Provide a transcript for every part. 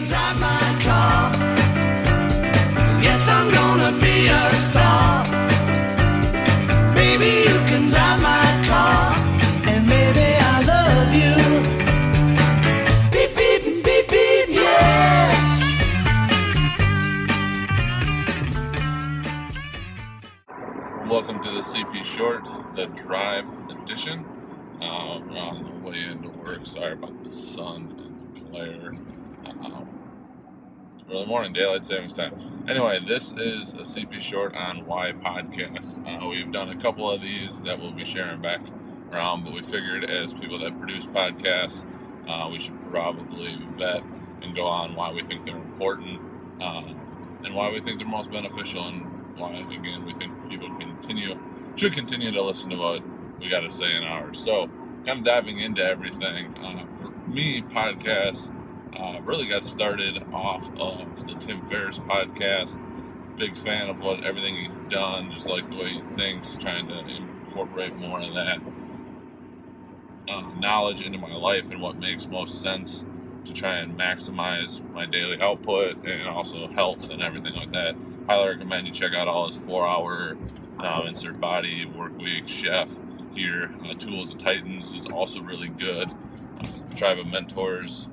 can drive my car. Yes, I'm gonna be a star. Baby, you can drive my car. And baby, I love you. Beep, beep, beep, beep, yeah. Welcome to the CP Short, the Drive edition. We're on the way into work. Sorry about the sun and the glare. Early morning, daylight savings time. Anyway, this is a CP Short on Why Podcasts. We've done a couple of these that we'll be sharing back around, but we figured as people that produce podcasts, we should probably vet and go on why we think they're important and why we think they're most beneficial, and why, again, we think people should continue to listen to what we got to say in ours. So, kind of diving into everything. For me, podcasts really got started off of the Tim Ferriss podcast. Big fan of everything he's done, just like the way he thinks, trying to incorporate more of that knowledge into my life and what makes most sense to try and maximize my daily output and also health and everything like that. Highly recommend you check out all his 4-hour insert body work week chef here. Tools of Titans is also really good. Tribe of Mentors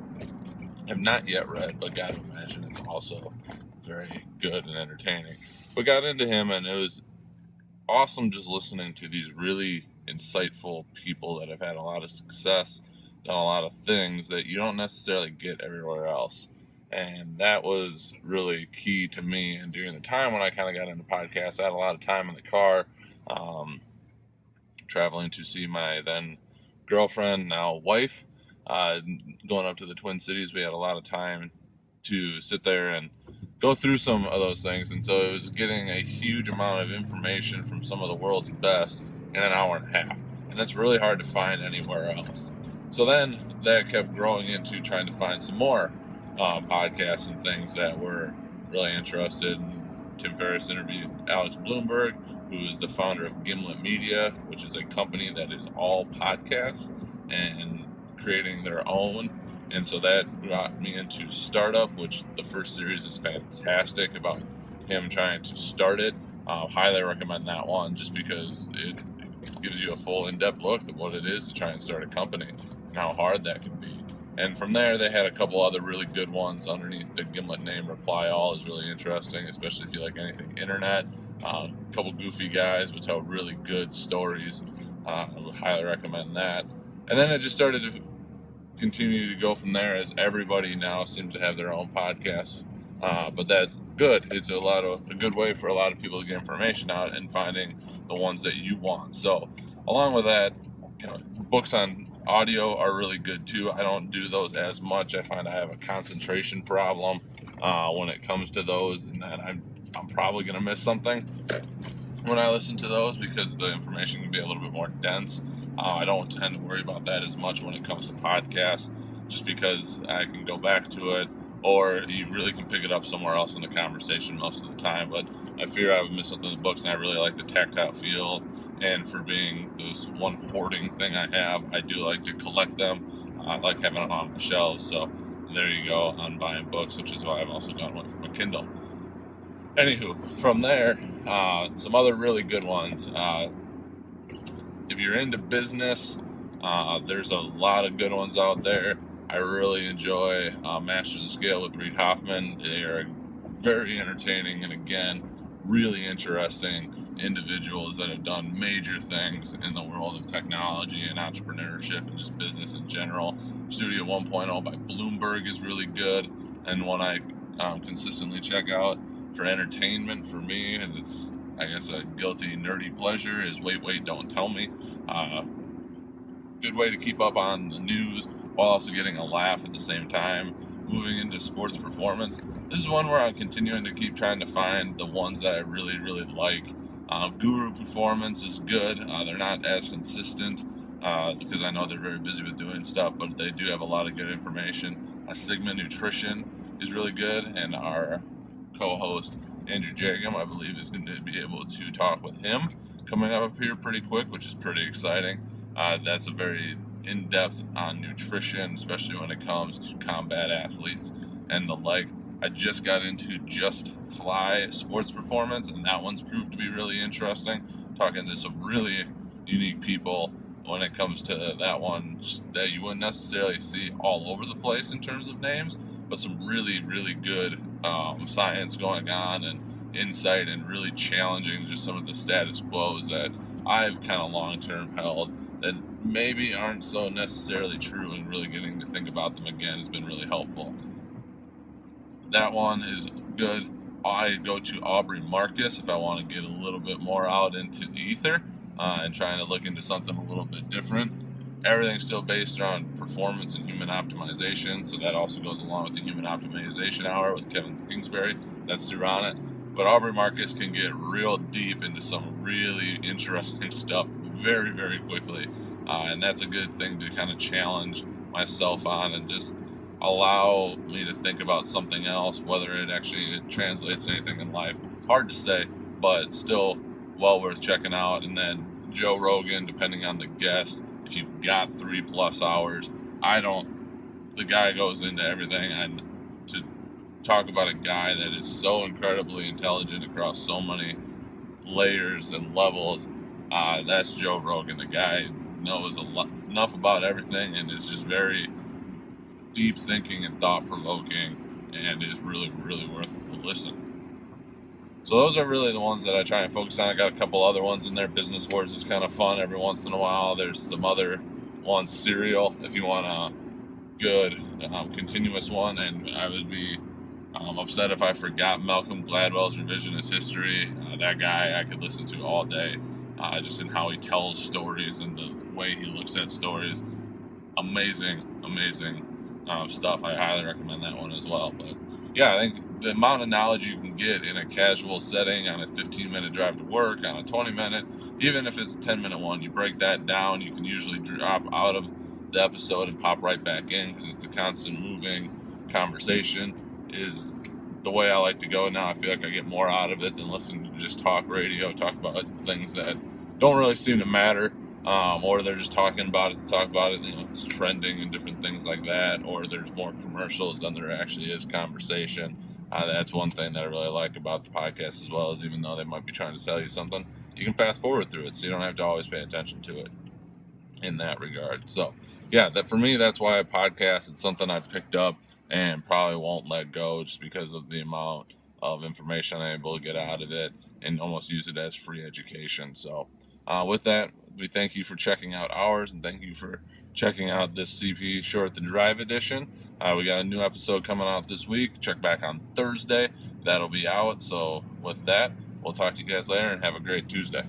have not yet read, but gotta imagine it's also very good and entertaining. But got into him, and it was awesome just listening to these really insightful people that have had a lot of success, done a lot of things that you don't necessarily get everywhere else. And that was really key to me. And during the time when I kind of got into podcasts, I had a lot of time in the car, traveling to see my then girlfriend, now wife, going up to the Twin Cities. We had a lot of time to sit there and go through some of those things. And so it was getting a huge amount of information from some of the world's best in an hour and a half. And that's really hard to find anywhere else. So then that kept growing into trying to find some more podcasts and things that were really interested. Tim Ferriss interviewed Alex Blumberg, who is the founder of Gimlet Media, which is a company that is all podcasts and creating their own. And so that brought me into Startup, which the first series is fantastic about him trying to start it. Highly recommend that one just because it gives you a full in-depth look at what it is to try and start a company and how hard that can be. And from there, they had a couple other really good ones underneath the Gimlet name. Reply All is really interesting, especially if you like anything internet. A couple goofy guys, but tell really good stories. I would highly recommend that. And then it just started to continue to go from there, as everybody now seems to have their own podcasts. But that's good. It's a good way for a lot of people to get information out and finding the ones that you want. So along with that, books on audio are really good too. I don't do those as much. I find I have a concentration problem when it comes to those, and that I'm probably going to miss something when I listen to those because the information can be a little bit more dense. I don't tend to worry about that as much when it comes to podcasts, just because I can go back to it, or you really can pick it up somewhere else in the conversation most of the time. But I fear I would miss something in the books, and I really like the tactile feel. And for being this one hoarding thing I have, I do like to collect them. I like having them on the shelves. So there you go on buying books, which is why I've also got one from a Kindle. Anywho, from there, some other really good ones. If you're into business, there's a lot of good ones out there. I really enjoy Masters of Scale with Reid Hoffman. They are very entertaining and, again, really interesting individuals that have done major things in the world of technology and entrepreneurship and just business in general. Studio 1.0 by Bloomberg is really good, and one I consistently check out for entertainment for me, and it's, I guess, a guilty nerdy pleasure, is Wait, Wait, Don't Tell Me. Good way to keep up on the news while also getting a laugh at the same time. Moving into sports performance, this is one where I'm continuing to keep trying to find the ones that I really, really like. Guru Performance is good. They're not as consistent because I know they're very busy with doing stuff, but they do have a lot of good information. Sigma Nutrition is really good, and our co-host Andrew Jagam, I believe, is going to be able to talk with him coming up here pretty quick, which is pretty exciting. That's a very in-depth on nutrition, especially when it comes to combat athletes and the like. I just got into Just Fly Sports Performance, and that one's proved to be really interesting. Talking to some really unique people when it comes to that one that you wouldn't necessarily see all over the place in terms of names, but some really, really good science going on and insight, and really challenging just some of the status quos that I've kind of long-term held that maybe aren't so necessarily true, and really getting to think about them again has been really helpful. That one is good. I go to Aubrey Marcus if I want to get a little bit more out into the ether and trying to look into something a little bit different. Everything's still based around performance and human optimization, so that also goes along with the Human Optimization Hour with Kevin Kingsbury. That's through on it. But Aubrey Marcus can get real deep into some really interesting stuff very, very quickly, and that's a good thing to kind of challenge myself on and just allow me to think about something else, whether it translates to anything in life. Hard to say, but still well worth checking out. And then Joe Rogan, depending on the guest, if you've got 3+ hours, the guy goes into everything. And to talk about a guy that is so incredibly intelligent across so many layers and levels, that's Joe Rogan. The guy knows enough about everything and is just very deep thinking and thought-provoking, and is really, really worth a listen. So those are really the ones that I try and focus on. I got a couple other ones in there. Business Wars is kind of fun every once in a while. There's some other ones. Serial, if you want a good continuous one. And I would be upset if I forgot Malcolm Gladwell's Revisionist History. That guy I could listen to all day, just in how he tells stories and the way he looks at stories. Amazing stuff. I highly recommend that one as well. But yeah, I think the amount of knowledge you can get in a casual setting, on a 15-minute drive to work, on a 20-minute, even if it's a 10-minute one, you break that down, you can usually drop out of the episode and pop right back in, because it's a constant moving conversation, is the way I like to go now. I feel like I get more out of it than listening to just talk radio, talk about things that don't really seem to matter. Or they're just talking about it to talk about it, it's trending and different things like that, or there's more commercials than there actually is conversation. That's one thing that I really like about the podcast as well, is even though they might be trying to tell you something, you can fast forward through it, so you don't have to always pay attention to it in that regard. So yeah, for me, that's why I podcast. It's something I picked up and probably won't let go, just because of the amount of information I'm able to get out of it, and almost use it as free education. So with that, we thank you for checking out ours, and thank you for checking out this CP Short the Drive edition. We got a new episode coming out this week. Check back on Thursday. That'll be out. So with that, we'll talk to you guys later, and have a great Tuesday.